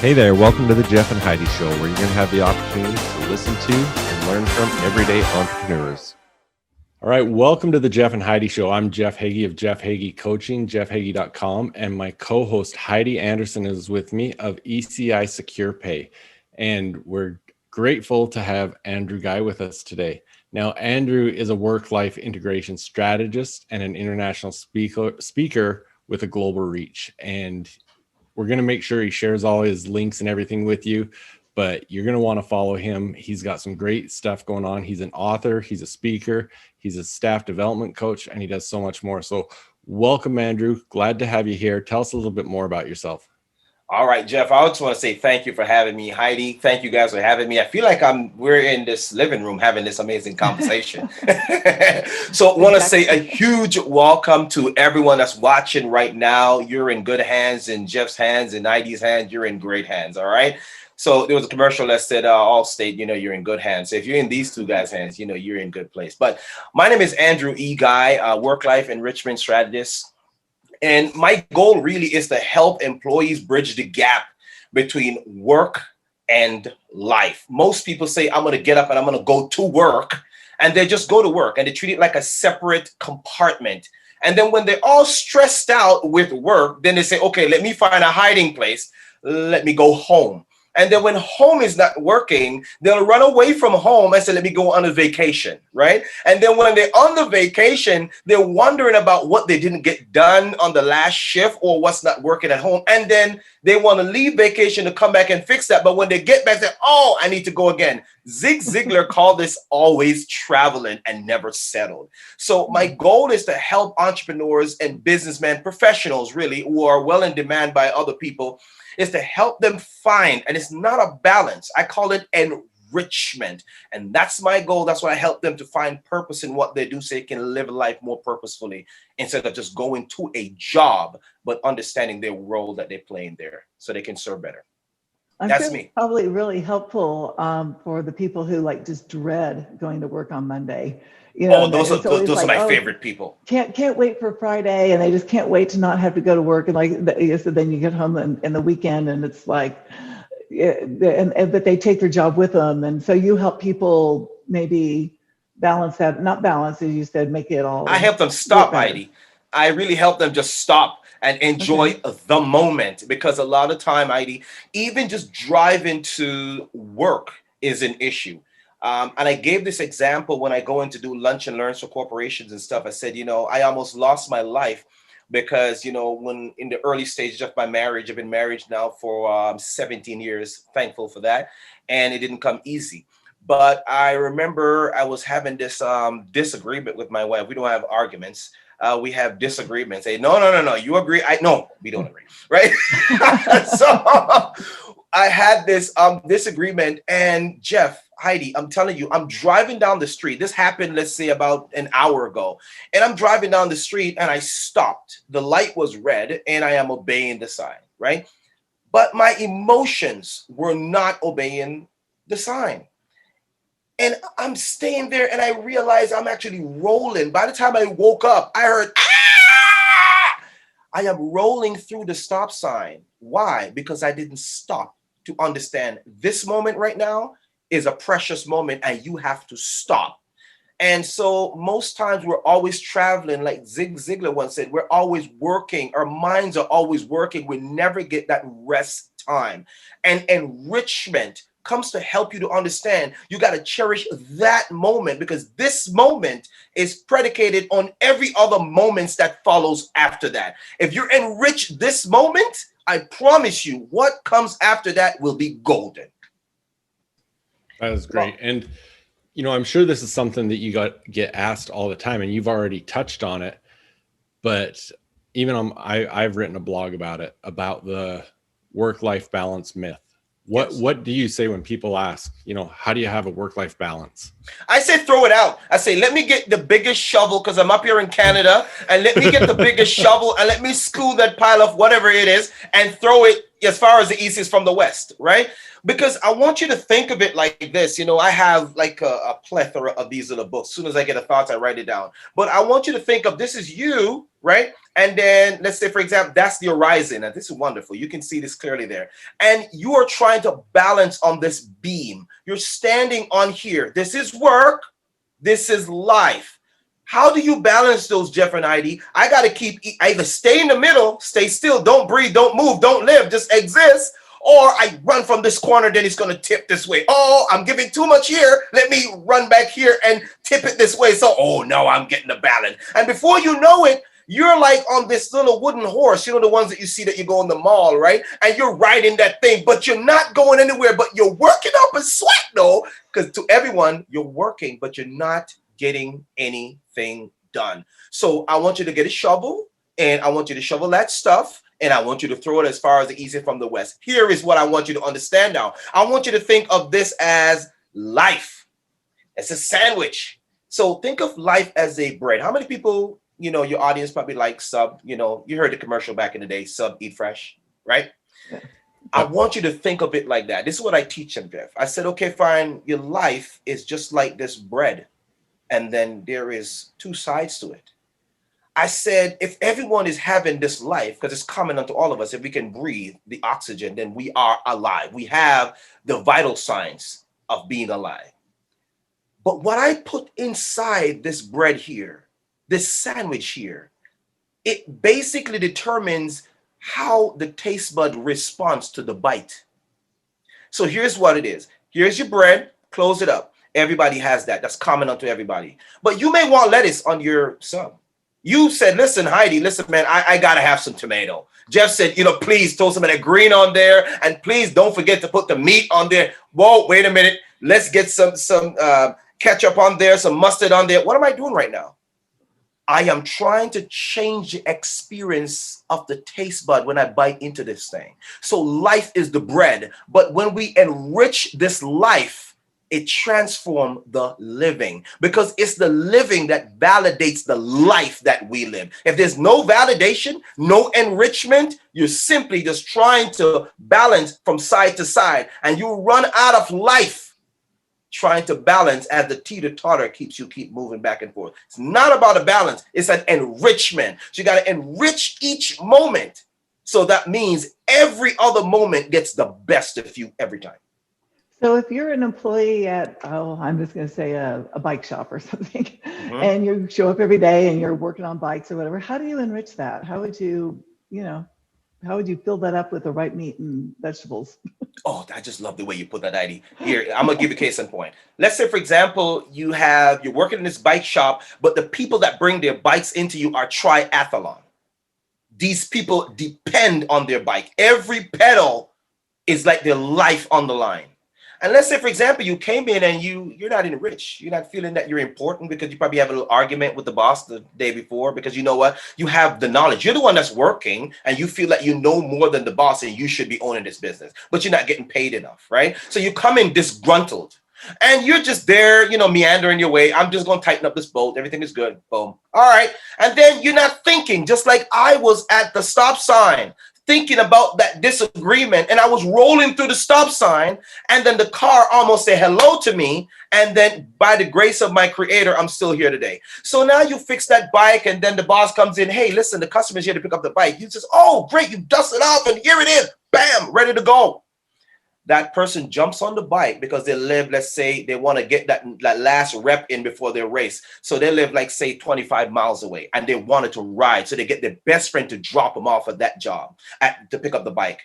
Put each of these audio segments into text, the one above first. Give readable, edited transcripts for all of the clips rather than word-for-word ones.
Hey there, welcome to the Jeff and Heidi Show, where you're going to have the opportunity to listen to and learn from everyday entrepreneurs. All right, welcome to the Jeff and Heidi Show. I'm Jeff Heggie of Jeff Heggie Coaching, jeffheggie.com, and my co-host Heidi Anderson is with me of ECI Secure Pay. And we're grateful to have Andrew Guy with us today. Now, Andrew is a work-life integration strategist and an international speaker with a global reach. And we're going to make sure he shares all his links and everything with you, but you're going to want to follow him. He's got some great stuff going on. He's an author, he's a speaker, he's a staff development coach, and he does so much more. So welcome, Andrew. Glad to have you here. Tell us a little bit more about yourself. All right, Jeff, I just want to say thank you for having me. Heidi, thank you guys for having me. I feel like we're in this living room having this amazing conversation. So I want to say a huge welcome to everyone that's watching right now. You're in good hands, in Jeff's hands, in Heidi's hands. You're in great hands, all right? So there was a commercial that said, Allstate, you're in good hands. So if you're in these two guys' hands, you're in good place. But my name is Andrew E. Guy, work-life enrichment strategist. And my goal really is to help employees bridge the gap between work and life. Most people say, I'm going to get up and I'm going to go to work, and they just go to work and they treat it like a separate compartment. And then when they're all stressed out with work, then they say, okay, let me find a hiding place. Let me go home. And then when home is not working, they'll run away from home and say, let me go on a vacation, right? And then when they're on the vacation, they're wondering about what they didn't get done on the last shift or what's not working at home. And then they want to leave vacation to come back and fix that. But when they get back, they say, oh, I need to go again. Zig Ziglar called this always traveling and never settled. So my goal is to help entrepreneurs and businessmen, professionals really, who are well in demand by other people, is to help them find, and it's not a balance. I call it enrichment. And that's my goal. That's why I help them to find purpose in what they do so they can live life more purposefully instead of just going to a job, but understanding their role that they play in there so they can serve better. That's me. Probably really helpful for the people who just dread going to work on Monday. Those are my favorite people. Can't wait for Friday, and they just can't wait to not have to go to work. And so then you get home in the weekend, and it's but they take their job with them, and so you help people maybe balance that. Not balance, as you said, make it all. I help them stop, Heidi. I really help them just stop and enjoy the moment, because a lot of time, Heidi, even just driving to work is an issue. And I gave this example when I go in to do lunch and learns for corporations and stuff. I said, I almost lost my life because, when in the early stages of my marriage, I've been married now for 17 years, thankful for that. And it didn't come easy. But I remember I was having this disagreement with my wife. We don't have arguments. We have disagreements. Say, no, you agree? No, we don't agree, right? So I had this disagreement, and Jeff, Heidi, I'm telling you, I'm driving down the street. This happened, let's say, about an hour ago. And I'm driving down the street and I stopped. The light was red and I am obeying the sign, right? But my emotions were not obeying the sign. And I'm staying there and I realized I'm actually rolling. By the time I woke up, I heard, ah! I am rolling through the stop sign. Why? Because I didn't stop to understand this moment right now is a precious moment and you have to stop. And so most times we're always traveling, like Zig Ziglar once said, we're always working. Our minds are always working. We never get that rest time. And enrichment comes to help you to understand you got to cherish that moment, because this moment is predicated on every other moments that follows after that. If you're enriched this moment, I promise you what comes after that will be golden. That is great. And, I'm sure this is something that you get asked all the time, and you've already touched on it, but even I've written a blog about it, about the work-life balance myth. What do you say when people ask, how do you have a work-life balance? I say, throw it out. I say, let me get the biggest shovel because I'm up here in Canada, and let me get the biggest shovel and let me school that pile of whatever it is and throw it, as far as the east is from the west, right? Because I want you to think of it like this. I have like a plethora of these little books. As soon as I get a thought, I write it down. But I want you to think of this is you, right? And then let's say, for example, that's the horizon. And this is wonderful. You can see this clearly there. And you are trying to balance on this beam. You're standing on here. This is work. This is life. How do you balance those, Jeff and Heidi? I got to keep either stay in the middle, stay still, don't breathe, don't move, don't live, just exist. Or I run from this corner, then it's going to tip this way. Oh, I'm giving too much here. Let me run back here and tip it this way. So, oh no, I'm getting the balance. And before you know it, you're like on this little wooden horse, the ones that you see that you go in the mall, right? And you're riding that thing, but you're not going anywhere, but you're working up a sweat though, because to everyone, you're working, but you're not getting anything done. So I want you to get a shovel, and I want you to shovel that stuff, and I want you to throw it as far as the east from the west. Here is what I want you to understand now. I want you to think of this as life. It's a sandwich. So think of life as a bread. How many people, your audience probably like Sub, you heard the commercial back in the day, Sub, Eat Fresh, right? Yeah. I want you to think of it like that. This is what I teach them, Jeff. I said, okay, fine. Your life is just like this bread. And then there is two sides to it. I said, if everyone is having this life, because it's common unto all of us, if we can breathe the oxygen, then we are alive. We have the vital signs of being alive. But what I put inside this bread here, this sandwich here, it basically determines how the taste bud responds to the bite. So here's what it is. Here's your bread, close it up. Everybody has that. That's common unto everybody. But you may want lettuce on your sub. You said, listen, Heidi, listen, man, I got to have some tomato. Jeff said, please throw some of that green on there. And please don't forget to put the meat on there. Whoa, wait a minute. Let's get some ketchup on there, some mustard on there. What am I doing right now? I am trying to change the experience of the taste bud when I bite into this thing. So life is the bread. But when we enrich this life, it transforms the living, because it's the living that validates the life that we live. If there's no validation, no enrichment, you're simply just trying to balance from side to side, and you run out of life trying to balance as the teeter-totter keep moving back and forth. It's not about a balance. It's an enrichment. So you got to enrich each moment. So that means every other moment gets the best of you every time. So if you're an employee at, I'm just going to say a bike shop or something, and you show up every day and you're working on bikes or whatever, how do you enrich that? How would you fill that up with the right meat and vegetables? Oh, I just love the way you put that, Heidi. Here, I'm going to give you a case in point. Let's say, for example, you're working in this bike shop, but the people that bring their bikes into you are triathlon. These people depend on their bike. Every pedal is like their life on the line. And let's say, for example, you came in and you're not enriched. You're not feeling that you're important because you probably have a little argument with the boss the day before, because you know what? You have the knowledge. You're the one that's working and you feel like you know more than the boss and you should be owning this business, but you're not getting paid enough, right? So you come in disgruntled and you're just there, meandering your way. I'm just going to tighten up this bolt. Everything is good. Boom. All right. And then you're not thinking, just like I was at the stop sign, thinking about that disagreement, and I was rolling through the stop sign, and then the car almost said hello to me, and then by the grace of my creator, I'm still here today. So now you fix that bike, and then the boss comes in, hey, listen, the customer's here to pick up the bike. You says, oh, great, you dust it off, and here it is, bam, ready to go. That person jumps on the bike because they live, let's say they want to get that last rep in before their race. So they live like, say, 25 miles away and they wanted to ride. So they get their best friend to drop them off at that job to pick up the bike.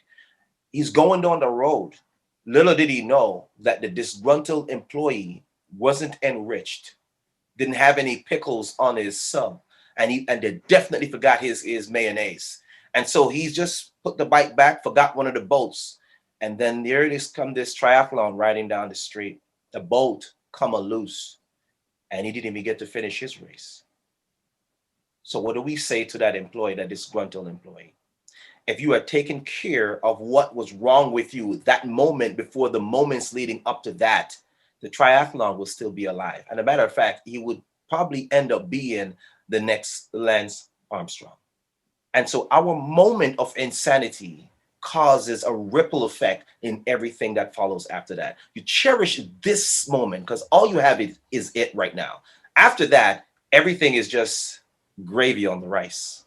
He's going down the road. Little did he know that the disgruntled employee wasn't enriched, didn't have any pickles on his sub, and they definitely forgot his mayonnaise. And so he's just put the bike back, forgot one of the bolts. And then there it is, come this triathlon riding down the street. The bolt come loose, and he didn't even get to finish his race. So what do we say to that employee, that disgruntled employee? If you had taken care of what was wrong with you that moment before the moments leading up to that, the triathlon will still be alive. And a matter of fact, he would probably end up being the next Lance Armstrong. And so our moment of insanity causes a ripple effect in everything that follows after that. You cherish this moment because all you have is it right now. After that, everything is just gravy on the rice.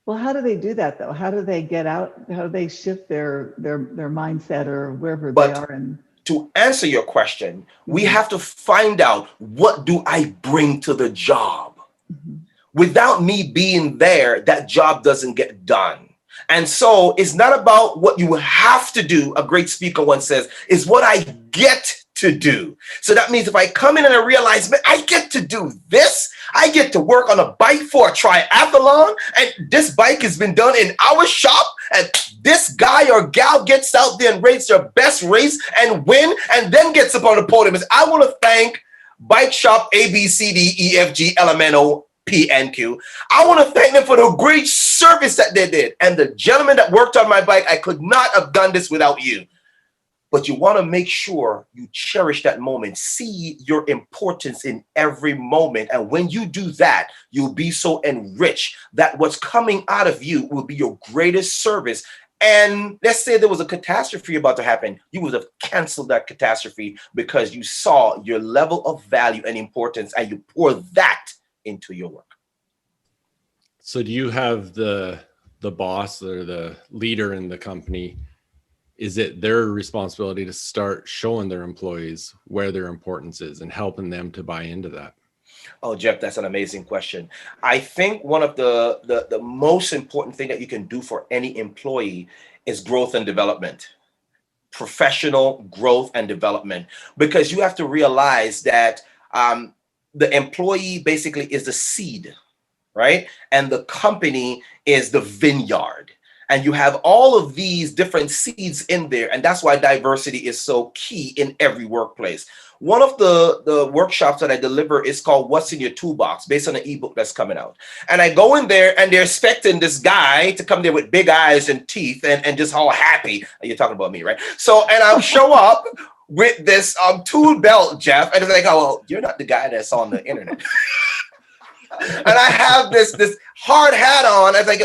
Well, how do they do that though? How do they get out? How do they shift their mindset or wherever they But are? And to answer your question, we Mhm. have to find out, what do I bring to the job? Mhm. Without me being there, that job doesn't get done. And so it's not about what you have to do. A great speaker once says, is what I get to do. So that means if I come in and I realize, man, I get to do this. I get to work on a bike for a triathlon, and this bike has been done in our shop, and this guy or gal gets out there and races their best race and win, and then gets up on the podium. I want to thank Bike Shop ABCDEFGLMNO I want to thank them for the great service that they did. And the gentleman that worked on my bike, I could not have done this without you. But you want to make sure you cherish that moment. See your importance in every moment. And when you do that, you'll be so enriched that what's coming out of you will be your greatest service. And let's say there was a catastrophe about to happen. You would have canceled that catastrophe because you saw your level of value and importance, and you pour that into your work. So do you have the boss or the leader in the company? Is it their responsibility to start showing their employees where their importance is and helping them to buy into that? Oh, Jeff, that's an amazing question. I think one of the most important thing that you can do for any employee is growth and development, professional growth and development, because you have to realize that the employee basically is the seed, right? And the company is the vineyard. And you have all of these different seeds in there. And that's why diversity is so key in every workplace. One of the workshops that I deliver is called What's in Your Toolbox, based on an ebook that's coming out. And I go in there and they're expecting this guy to come there with big eyes and teeth and just all happy. You're talking about me, right? So, and I'll show up with this tool belt, Jeff. And it's like, oh, well, you're not the guy that's on the internet. And I have this hard hat on. I was like,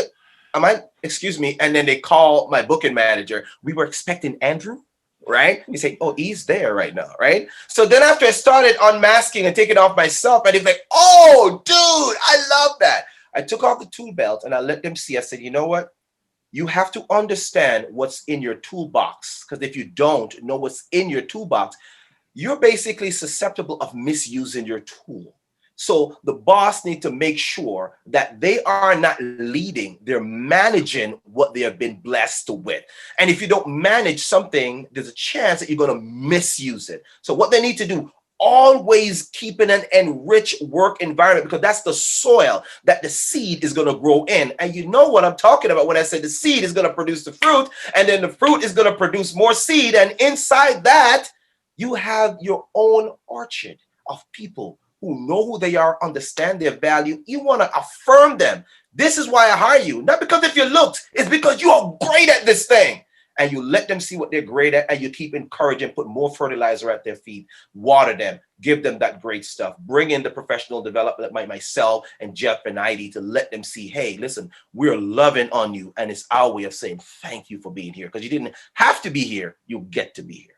excuse me. And then they call my booking manager. We were expecting Andrew, right? You say, oh, he's there right now, right? So then after I started unmasking and taking off myself, and he's like, oh, dude, I love that. I took off the tool belt and I let them see. I said, you know what? You have to understand what's in your toolbox. Because if you don't know what's in your toolbox, you're basically susceptible of misusing your tool. So the boss needs to make sure that they are not leading, they're managing what they have been blessed with. And if you don't manage something, there's a chance that you're going to misuse it. So what they need to do, always keep an enriched work environment, because that's the soil that the seed is going to grow in. And you know what I'm talking about when I say the seed is going to produce the fruit, and then the fruit is going to produce more seed. And inside that, you have your own orchard of people who know who they are, understand their value. You want to affirm them. This is why I hire you. Not because if you looked, it's because you are great at this thing. And you let them see what they're great at, and you keep encouraging, put more fertilizer at their feet, water them, give them that great stuff, bring in the professional development like myself and Jeff and Heidi to let them see, hey, listen, we're loving on you. And it's our way of saying thank you for being here, because you didn't have to be here. You get to be here.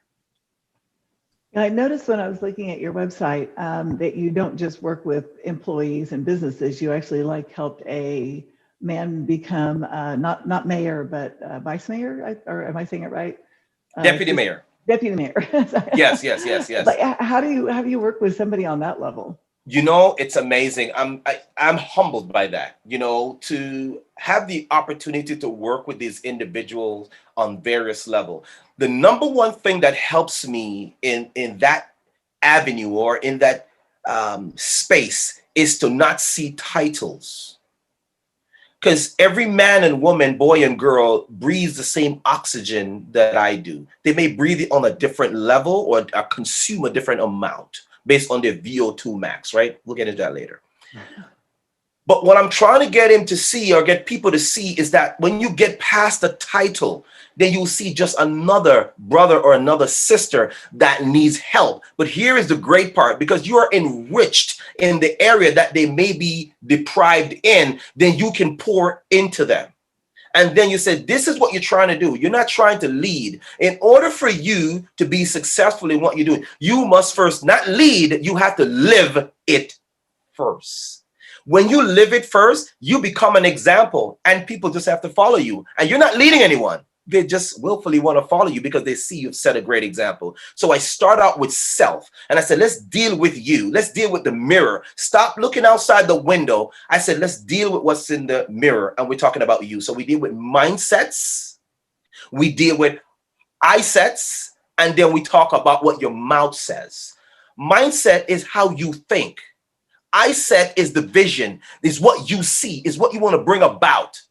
I noticed when I was looking at your website that you don't just work with employees and businesses. You actually helped a man become not mayor, but vice mayor, or am I saying it right? Deputy mayor. Deputy mayor. Yes. Like, how do you work with somebody on that level? You know, it's amazing. I'm humbled by that, to have the opportunity to work with these individuals on various levels. The number one thing that helps me in that avenue or in that space is to not see titles. Because every man and woman, boy and girl breathes the same oxygen that I do. They may breathe it on a different level or consume a different amount based on their VO2 max, right? We'll get into that later. But what I'm trying to get him to see, or get people to see, is that when you get past the title, then you'll see just another brother or another sister that needs help. But here is the great part: because you are enriched in the area that they may be deprived in, then you can pour into them. And then you said, this is what you're trying to do. You're not trying to lead. In order for you to be successful in what you're doing, you must first not lead, you have to live it first. When you live it first, you become an example and people just have to follow you. And you're not leading anyone. They just willfully want to follow you because they see you've set a great example. So I start out with self and I said, let's deal with you. Let's deal with the mirror. Stop looking outside the window. I said, let's deal with what's in the mirror. And we're talking about you. So we deal with mindsets. We deal with eye sets. And then we talk about what your mouth says. Mindset is how you think. Eye set is the vision, is what you see, is what you want to bring about.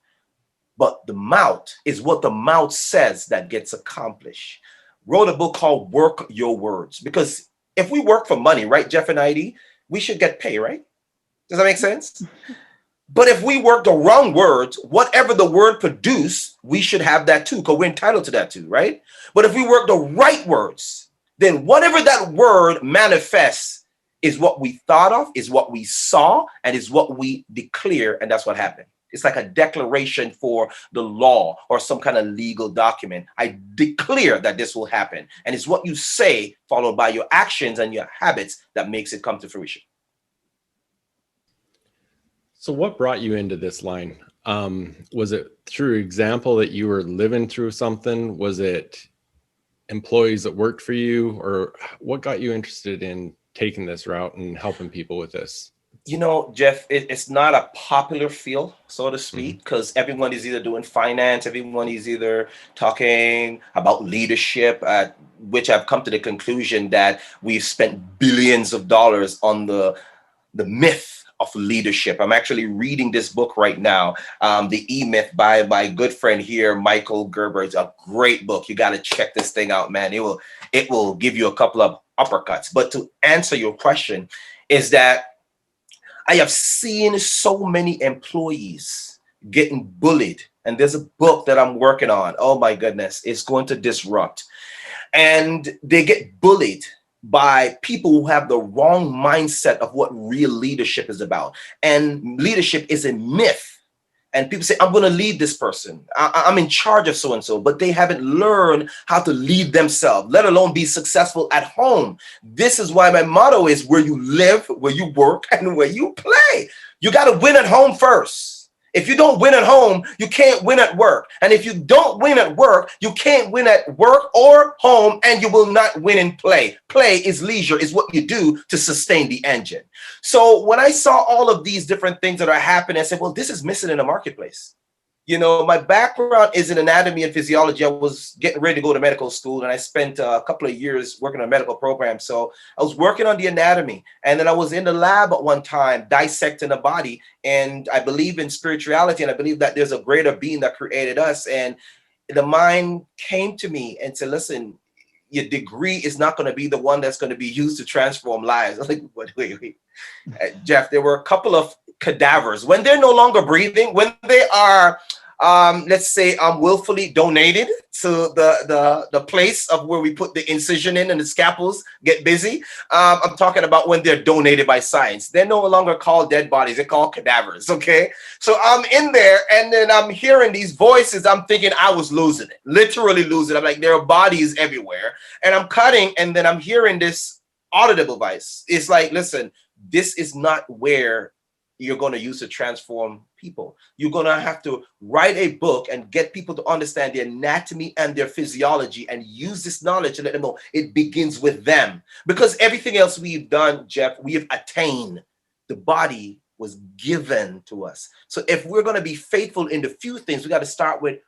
But the mouth is what the mouth says that gets accomplished. Wrote a book called Work Your Words. Because if we work for money, right, Jeff and Heidi, we should get paid, right? Does that make sense? But if we work the wrong words, whatever the word produce, we should have that too, because we're entitled to that too, right? But if we work the right words, then whatever that word manifests is what we thought of, is what we saw, and is what we declare, and that's what happened. It's like a declaration for the law or some kind of legal document. I declare that this will happen. And it's what you say followed by your actions and your habits that makes it come to fruition. So what brought you into this line? Was it through example that you were living through something? Was it employees that worked for you? Or what got you interested in taking this route and helping people with this? You know, Jeff, it's not a popular field, so to speak, because everyone is either doing finance, everyone is either talking about leadership, which I've come to the conclusion that we've spent billions of dollars on the myth of leadership. I'm actually reading this book right now, The E-Myth by my good friend here, Michael Gerber. It's a great book. You got to check this thing out, man. It will give you a couple of uppercuts. But to answer your question is that I have seen so many employees getting bullied. And there's a book that I'm working on. Oh my goodness, it's going to disrupt. And they get bullied by people who have the wrong mindset of what real leadership is about. And leadership is a myth. And people say, I'm going to lead this person. I'm in charge of so-and-so, but they haven't learned how to lead themselves, let alone be successful at home. This is why my motto is where you live, where you work, and where you play. You got to win at home first. If you don't win at home, you can't win at work. And if you don't win at work, you can't win at work or home, and you will not win in play. Play is leisure, is what you do to sustain the engine. So when I saw all of these different things that are happening, I said, well, this is missing in the marketplace. You know, my background is in anatomy and physiology. I was getting ready to go to medical school, and I spent a couple of years working on a medical program. So I was working on the anatomy, and then I was in the lab at one time dissecting the body. And I believe in spirituality, and I believe that there's a greater being that created us. And the mind came to me and said, listen, your degree is not going to be the one that's going to be used to transform lives. I was like, wait. Jeff, there were a couple of cadavers when they're no longer breathing, when they are let's say willfully donated to the place of where we put the incision in and the scalpels get busy. I'm talking about when they're donated by science. They're no longer called dead bodies, they're called cadavers. Okay, so I'm in there and then I'm hearing these voices. I'm thinking I was losing it, literally losing it. I'm like, there are bodies everywhere, and I'm cutting, and then I'm hearing this audible voice. It's like, listen, this is not where you're going to use to transform people. You're going to have to write a book and get people to understand their anatomy and their physiology and use this knowledge to let them know it begins with them. Because everything else we've done, Jeff, we have attained. The body was given to us. So if we're going to be faithful in the few things, we got to start with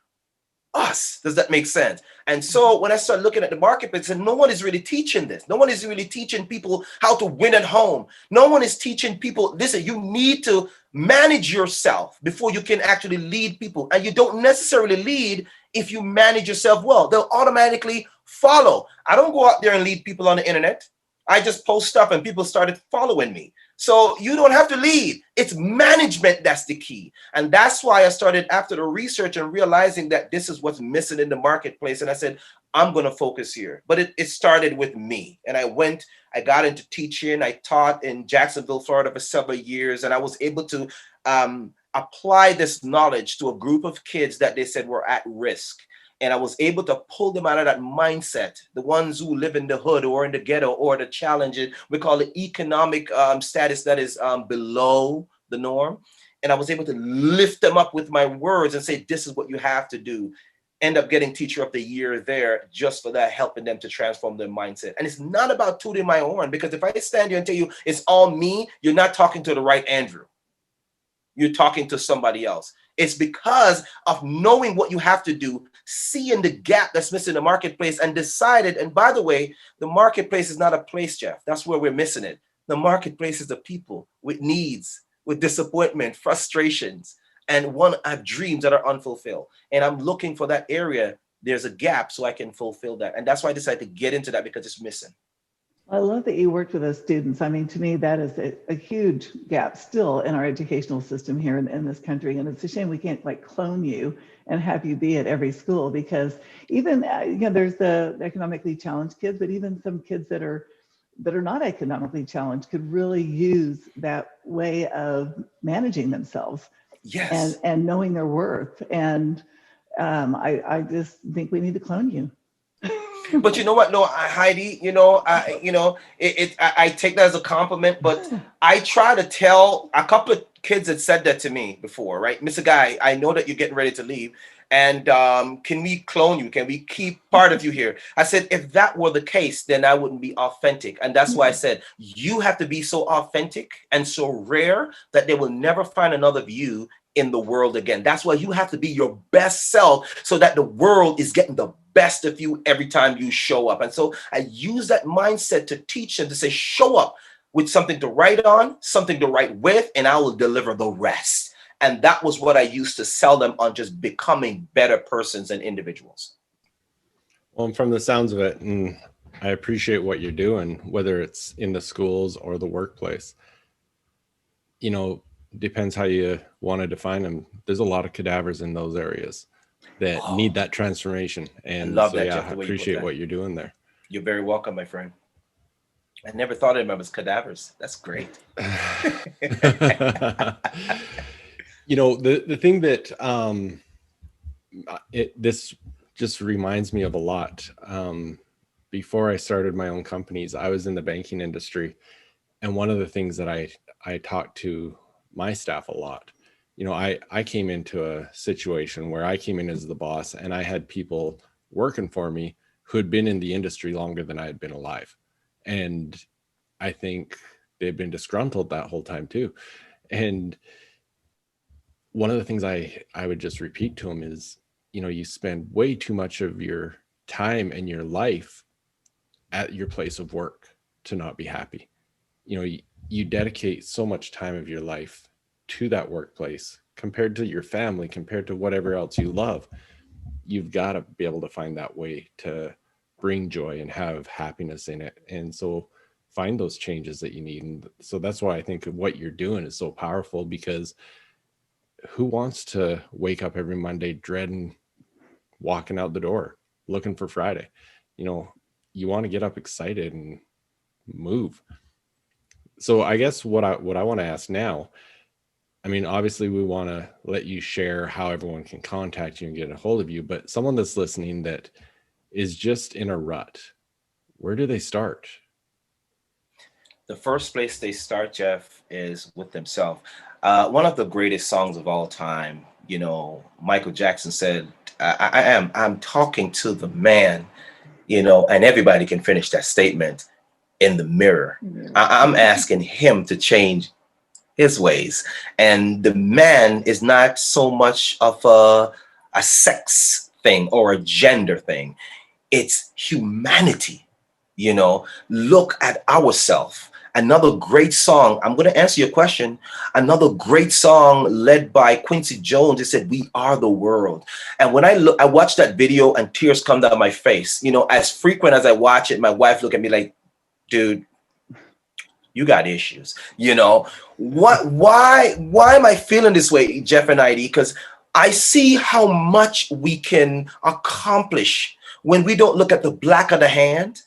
us. Does that make sense? And so when I started looking at the marketplace, and no one is really teaching this. No one is really teaching people how to win at home. No one is teaching people, listen, you need to manage yourself before you can actually lead people. And you don't necessarily lead if you manage yourself well. They'll automatically follow. I don't go out there and lead people on the internet. I just post stuff and people started following me. So you don't have to lead. It's management that's the key. And that's why I started after the research and realizing that this is what's missing in the marketplace. And I said, I'm going to focus here. But it started with me. And I got into teaching. I taught in Jacksonville, Florida for several years. And I was able to apply this knowledge to a group of kids that they said were at risk. And I was able to pull them out of that mindset, the ones who live in the hood or in the ghetto or the challenges, we call it economic status that is below the norm. And I was able to lift them up with my words and say, this is what you have to do. End up getting Teacher of the Year there just for that, helping them to transform their mindset. And it's not about tooting my horn, because if I stand here and tell you it's all me, you're not talking to the right Andrew. You're talking to somebody else. It's because of knowing what you have to do, seeing the gap that's missing in the marketplace, and decided. And by the way, the marketplace is not a place, Jeff. That's where we're missing it. The marketplace is the people with needs, with disappointment, frustrations, and have dreams that are unfulfilled. And I'm looking for that area. There's a gap so I can fulfill that. And that's why I decided to get into that, because it's missing. I love that you worked with those students. I mean, to me, that is a huge gap still in our educational system here in this country. And it's a shame we can't like clone you and have you be at every school, because even, there's the economically challenged kids, but even some kids that are not economically challenged could really use that way of managing themselves. Yes. And knowing their worth. And I just think we need to clone you. But you know what? No, Heidi, I take that as a compliment, but I try to tell a couple of kids that said that to me before, right? Mr. Guy, I know that you're getting ready to leave. And can we clone you? Can we keep part of you here? I said, if that were the case, then I wouldn't be authentic. And that's why I said, you have to be so authentic and so rare that they will never find another of you in the world again. That's why you have to be your best self, so that the world is getting the best of you every time you show up. And so I use that mindset to teach them, to say, show up with something to write on, something to write with, and I will deliver the rest. And that was what I used to sell them on, just becoming better persons and individuals. Well, from the sounds of it, and I appreciate what you're doing, whether it's in the schools or the workplace. Depends how you want to define them. There's a lot of cadavers in those areas that need that transformation. And I love so, that, yeah, Jeff, I the way you put appreciate that. what you're doing there. You're very welcome, my friend. I never thought of them as cadavers. That's great. The thing that this just reminds me of a lot. Before I started my own companies, I was in the banking industry, and one of the things that I talked to my staff a lot. I came into a situation where I came in as the boss, and I had people working for me who had been in the industry longer than I had been alive. And I think they've been disgruntled that whole time too. And one of the things I would just repeat to them is, you spend way too much of your time and your life at your place of work to not be happy. You dedicate so much time of your life to that workplace compared to your family, compared to whatever else you love. You've got to be able to find that way to bring joy and have happiness in it. And so find those changes that you need. And so that's why I think what you're doing is so powerful, because who wants to wake up every Monday dreading walking out the door, looking for Friday? You want to get up excited and move. So I guess what I want to ask now, obviously we want to let you share how everyone can contact you and get a hold of you, but someone that's listening that is just in a rut, where do they start? The first place they start, Jeff, is with themselves. One of the greatest songs of all time, Michael Jackson said, I'm talking to the man, and everybody can finish that statement, in the mirror. I'm asking him to change his ways. And the man is not so much of a sex thing or a gender thing. It's humanity. Look at ourselves. Another great song. I'm going to answer your question. Another great song led by Quincy Jones. It said, "We are the world." And when I watched that video and tears come down my face. As frequent as I watch it, my wife look at me like, dude, you got issues. Why am I feeling this way, Jeff and Heidi? Because I see how much we can accomplish when we don't look at the black of the hand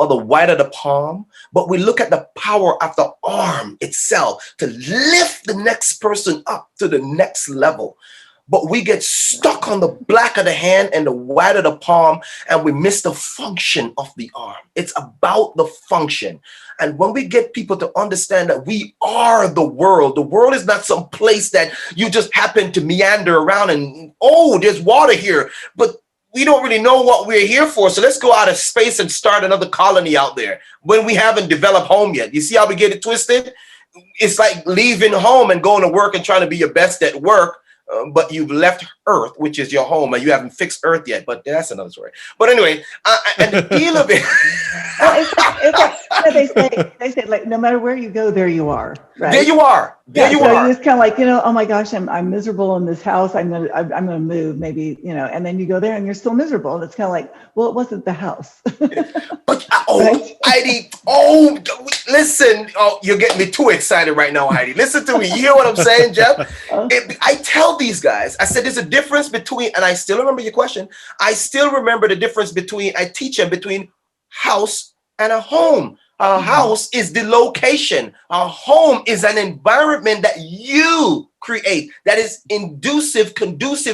or the white of the palm, but we look at the power of the arm itself to lift the next person up to the next level. But we get stuck on the black of the hand and the white of the palm, and we miss the function of the arm. It's about the function. And when we get people to understand that we are the world is not some place that you just happen to meander around and, oh, there's water here, but we don't really know what we're here for. So let's go out of space and start another colony out there when we haven't developed home yet. You see how we get it twisted? It's like leaving home and going to work and trying to be your best at work. But you've left Earth, which is your home, and you haven't fixed Earth yet. But that's another story. But anyway, and the deal of it. They say like no matter where you go, there you are. Right? There you are. There you are. It's kind of like, oh my gosh, I'm miserable in this house. I'm gonna move, maybe, and then you go there and you're still miserable. And it's kind of like, well, it wasn't the house. But right? Heidi, listen, you're getting me too excited right now, Heidi. Listen to me. You hear what I'm saying, Jeff? I tell these guys, I said, there's a difference between, and I still remember your question. I still remember the difference between, I teach them between house and a home. A house is the location. A home is an environment that you create that is conducive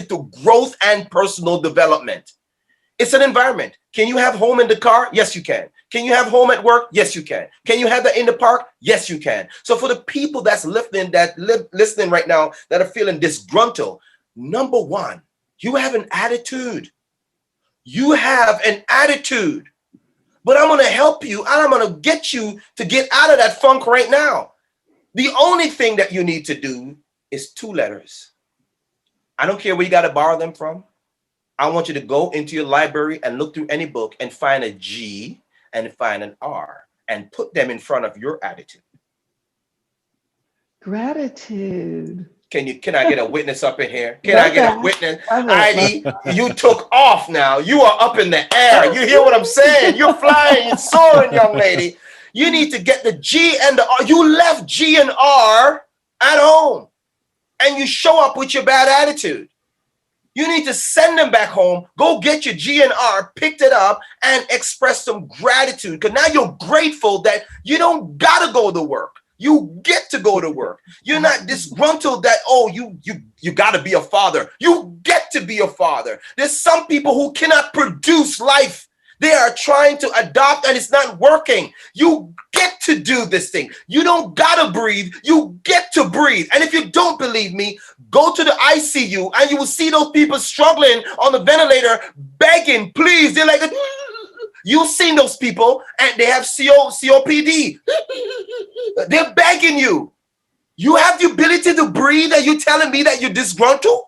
to growth and personal development. It's an environment. Can you have home in the car? Yes, you can. Can you have home at work? Yes, you can. Can you have that in the park? Yes, you can. So for the people that's listening right now that are feeling disgruntled, number one, you have an attitude. You have an attitude. But I'm going to help you and I'm going to get you to get out of that funk right now. The only thing that you need to do is 2 letters. I don't care where you got to borrow them from. I want you to go into your library and look through any book and find a G and find an R and put them in front of your attitude. Gratitude. Can I get a witness up in here? Can I get a witness? Heidi, you took off now. You are up in the air. You hear what I'm saying? You're flying, you're soaring, young lady. You need to get the G and the R. You left G and R at home and you show up with your bad attitude. You need to send them back home, go get your G and R, picked it up, and express some gratitude. Because now you're grateful that you don't got to go to work. You get to go to work. You're not disgruntled that, you got to be a father. You get to be a father. There's some people who cannot produce life. They are trying to adopt and it's not working. You get to do this thing. You don't got to breathe. You get to breathe. And if you don't believe me, go to the ICU and you will see those people struggling on the ventilator, begging, please. They're like, you've seen those people and they have COPD. They're begging you. You have the ability to breathe and you're telling me that you're disgruntled?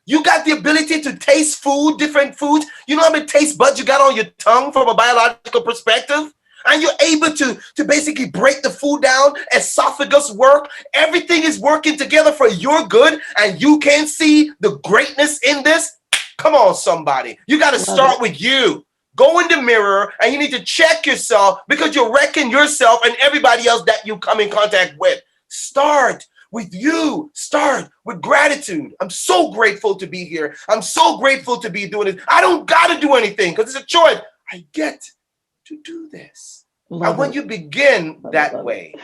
You got the ability to taste food, different foods. You know how many taste buds you got on your tongue from a biological perspective? And you're able to basically break the food down, esophagus work. Everything is working together for your good and you can see the greatness in this. Come on, somebody. You got to start with you. Go in the mirror and you need to check yourself because you're wrecking yourself and everybody else that you come in contact with. Start with you. Start with gratitude. I'm so grateful to be here. I'm so grateful to be doing this. I don't got to do anything because it's a choice. I get to do this. And when you begin that way,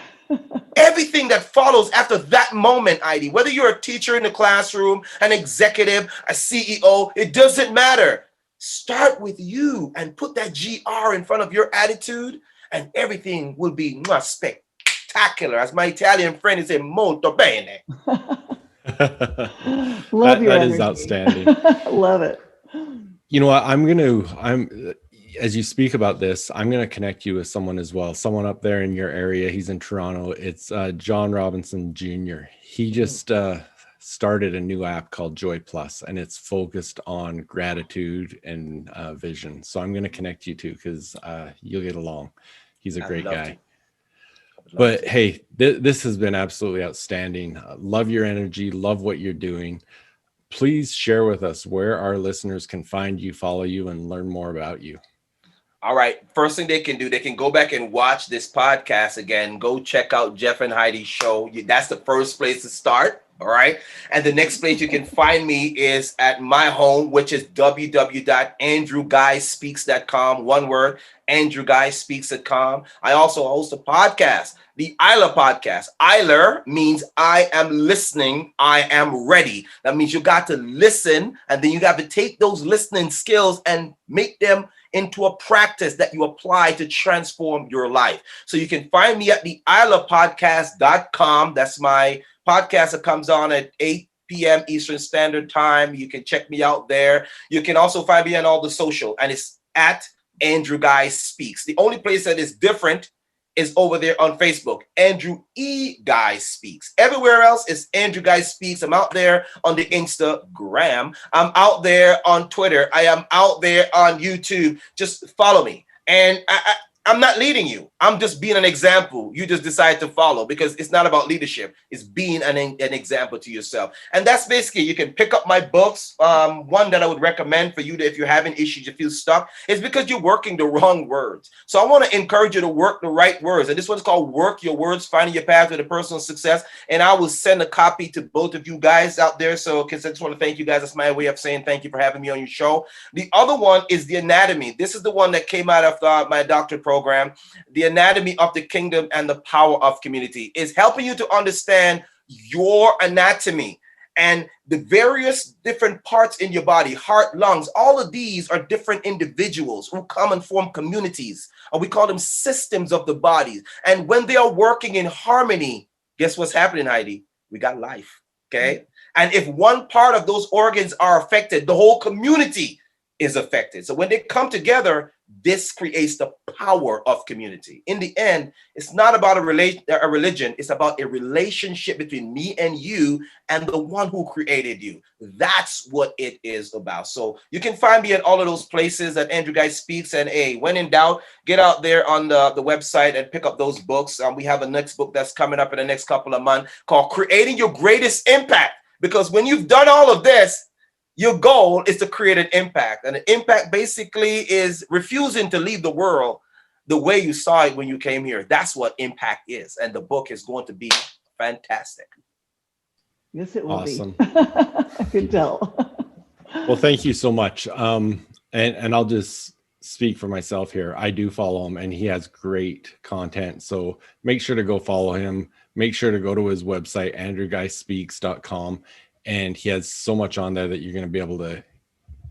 everything that follows after that moment, Heidi, whether you're a teacher in the classroom, an executive, a CEO, it doesn't matter. Start with you and put that GR in front of your attitude and everything will be spectacular. As my Italian friend is saying, molto bene. Love your that energy. Is outstanding. Love it. You know what? As you speak about this, I'm going to connect you with someone as well. Someone up there in your area. He's in Toronto. It's John Robinson Jr. He just started a new app called Joy Plus, and it's focused on gratitude and vision. So I'm going to connect you two because you'll get along. He's a great guy. But hey, this has been absolutely outstanding. Love your energy. Love what you're doing. Please share with us where our listeners can find you, follow you, and learn more about you. All right. First thing they can do, they can go back and watch this podcast again. Go check out Jeff and Heidi's show. That's the first place to start. All right. And the next place you can find me is at my home, which is www.andrewguyspeaks.com. One word, andrewguyspeaks.com. I also host a podcast, the Isla podcast. Isla means I am listening, I am ready. That means you got to listen, and then you got to take those listening skills and make them into a practice that you apply to transform your life. So you can find me at the islapodcast.com. That's my podcast that comes on at 8 p.m. Eastern Standard Time. You can check me out there. You can also find me on all the social, and it's at Andrew Guy Speaks. The only place that is different is over there on Facebook, Andrew E. Guy Speaks. Everywhere else is Andrew Guy Speaks. I'm out there on the Instagram. I'm out there on Twitter. I am out there on YouTube. Just follow me. And I'm not leading you. I'm just being an example. You just decide to follow, because it's not about leadership. It's being an example to yourself. And that's basically, you can pick up my books. One that I would recommend for you if you're having issues, you feel stuck, is because you're working the wrong words. So I want to encourage you to work the right words. And this one's called Work Your Words, Finding Your Path to the Personal Success. And I will send a copy to both of you guys out there. So because I just want to thank you guys. That's my way of saying thank you for having me on your show. The other one is The Anatomy. This is the one that came out of my doctorate program. The Anatomy of the Kingdom and the Power of Community is helping you to understand your anatomy and the various different parts in your body, heart, lungs. All of these are different individuals who come and form communities, and we call them systems of the body. And when they are working in harmony, guess what's happening, Heidi? We got life, okay? And if one part of those organs are affected, the whole community is affected. So when they come together, this creates the power of community. In the end, it's not about a religion. It's about a relationship between me and you and the one who created you. That's what it is about. So you can find me at all of those places that Andrew Guy Speaks. And hey, when in doubt, get out there on the website and pick up those books. We have a next book that's coming up in the next couple of months called Creating Your Greatest Impact. Because when you've done all of this, your goal is to create an impact. And the impact basically is refusing to leave the world the way you saw it when you came here. That's what impact is. And the book is going to be fantastic. Yes, it will awesome. Be. I can tell. Well, thank you so much. And I'll just speak for myself here. I do follow him, and he has great content. So make sure to go follow him. Make sure to go to his website, andrewguyspeaks.com. And he has so much on there that you're going to be able to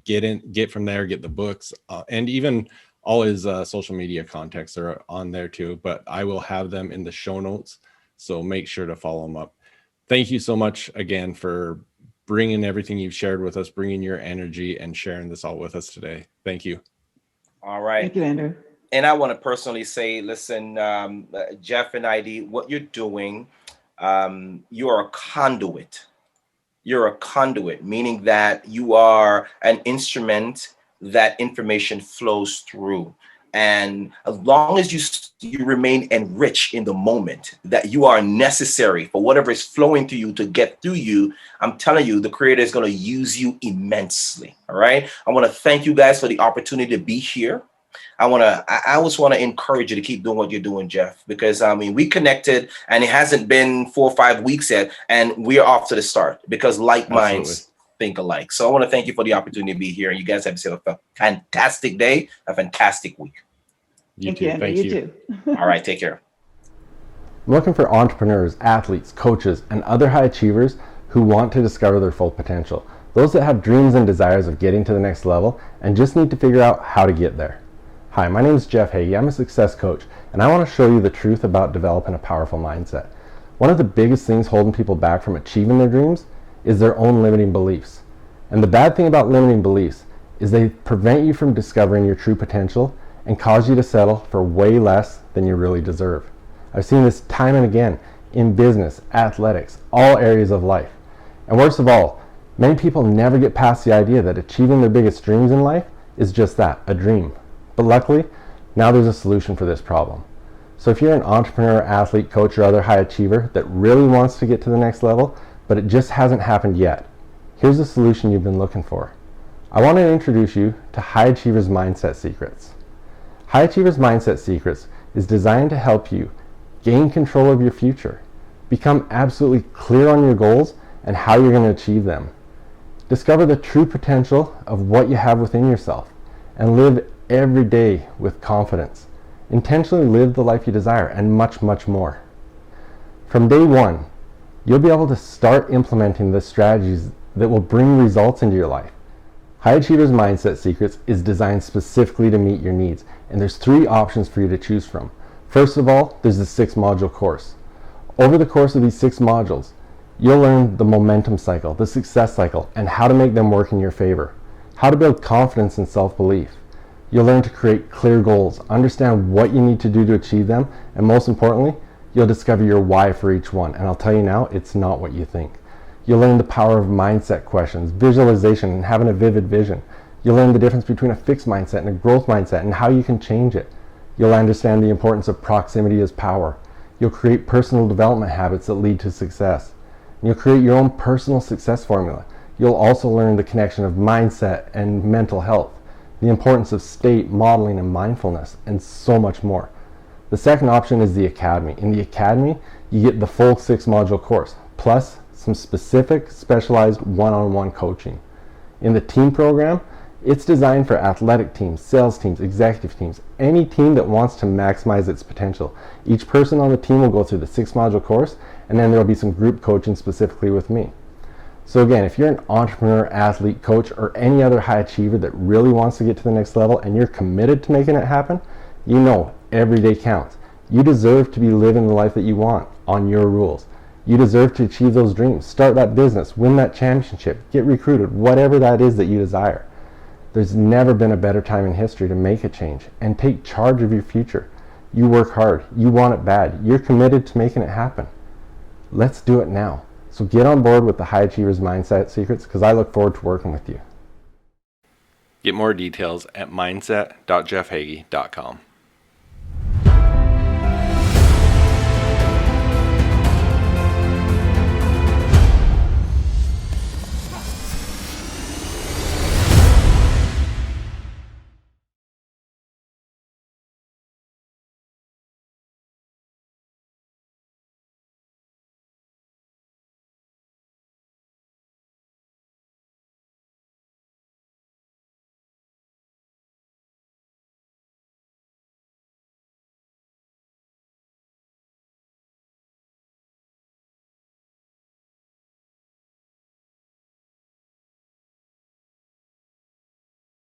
get from there, get the books, and even all his social media contacts are on there too. But I will have them in the show notes, so make sure to follow him up. Thank you so much again for bringing everything you've shared with us, bringing your energy and sharing this all with us today. Thank you. All right. Thank you, Andrew. And I want to personally say, listen, Jeff and Heidi, what you're doing, you're a conduit. You're a conduit, meaning that you are an instrument that information flows through. And as long as you remain enriched in the moment, that you are necessary for whatever is flowing to you to get through you, I'm telling you, the Creator is going to use you immensely. All right. I want to thank you guys for the opportunity to be here. I always want to encourage you to keep doing what you're doing, Jeff, because I mean, we connected and it hasn't been 4 or 5 weeks yet, and we're off to the start because like minds think alike. So I want to thank you for the opportunity to be here, and you guys have yourself a fantastic day, a fantastic week. Thank you, Andrew. You too. All right, take care. I'm looking for entrepreneurs, athletes, coaches, and other high achievers who want to discover their full potential. Those that have dreams and desires of getting to the next level and just need to figure out how to get there. Hi, my name is Jeff Heggie. I'm a success coach, and I want to show you the truth about developing a powerful mindset. One of the biggest things holding people back from achieving their dreams is their own limiting beliefs. And the bad thing about limiting beliefs is they prevent you from discovering your true potential and cause you to settle for way less than you really deserve. I've seen this time and again in business, athletics, all areas of life. And worst of all, many people never get past the idea that achieving their biggest dreams in life is just that, a dream. But luckily, now there's a solution for this problem. So if you're an entrepreneur, athlete, coach, or other high achiever that really wants to get to the next level, but it just hasn't happened yet, here's the solution you've been looking for. I want to introduce you to High Achievers Mindset Secrets. High Achievers Mindset Secrets is designed to help you gain control of your future, become absolutely clear on your goals, and how you're going to achieve them. Discover the true potential of what you have within yourself and live every day with confidence. Intentionally live the life you desire and much, much more. From day one, you'll be able to start implementing the strategies that will bring results into your life. High Achievers Mindset Secrets is designed specifically to meet your needs, and there's 3 options for you to choose from. First of all, there's the 6-module course. Over the course of these 6 modules, you'll learn the momentum cycle, the success cycle, and how to make them work in your favor. How to build confidence and self-belief. You'll learn to create clear goals, understand what you need to do to achieve them, and most importantly, you'll discover your why for each one. And I'll tell you now, it's not what you think. You'll learn the power of mindset questions, visualization, and having a vivid vision. You'll learn the difference between a fixed mindset and a growth mindset and how you can change it. You'll understand the importance of proximity as power. You'll create personal development habits that lead to success. You'll create your own personal success formula. You'll also learn the connection of mindset and mental health, the importance of state modeling and mindfulness, and so much more. The second option is the Academy. In the Academy, you get the full 6-module course, plus some specific, specialized one-on-one coaching. In the team program, it's designed for athletic teams, sales teams, executive teams, any team that wants to maximize its potential. Each person on the team will go through the 6-module course, and then there will be some group coaching specifically with me. So again, if you're an entrepreneur, athlete, coach, or any other high achiever that really wants to get to the next level and you're committed to making it happen, you know every day counts. You deserve to be living the life that you want on your rules. You deserve to achieve those dreams, start that business, win that championship, get recruited, whatever that is that you desire. There's never been a better time in history to make a change and take charge of your future. You work hard, you want it bad, you're committed to making it happen. Let's do it now. So get on board with the High Achievers Mindset Secrets, because I look forward to working with you. Get more details at mindset.jeffhaggie.com.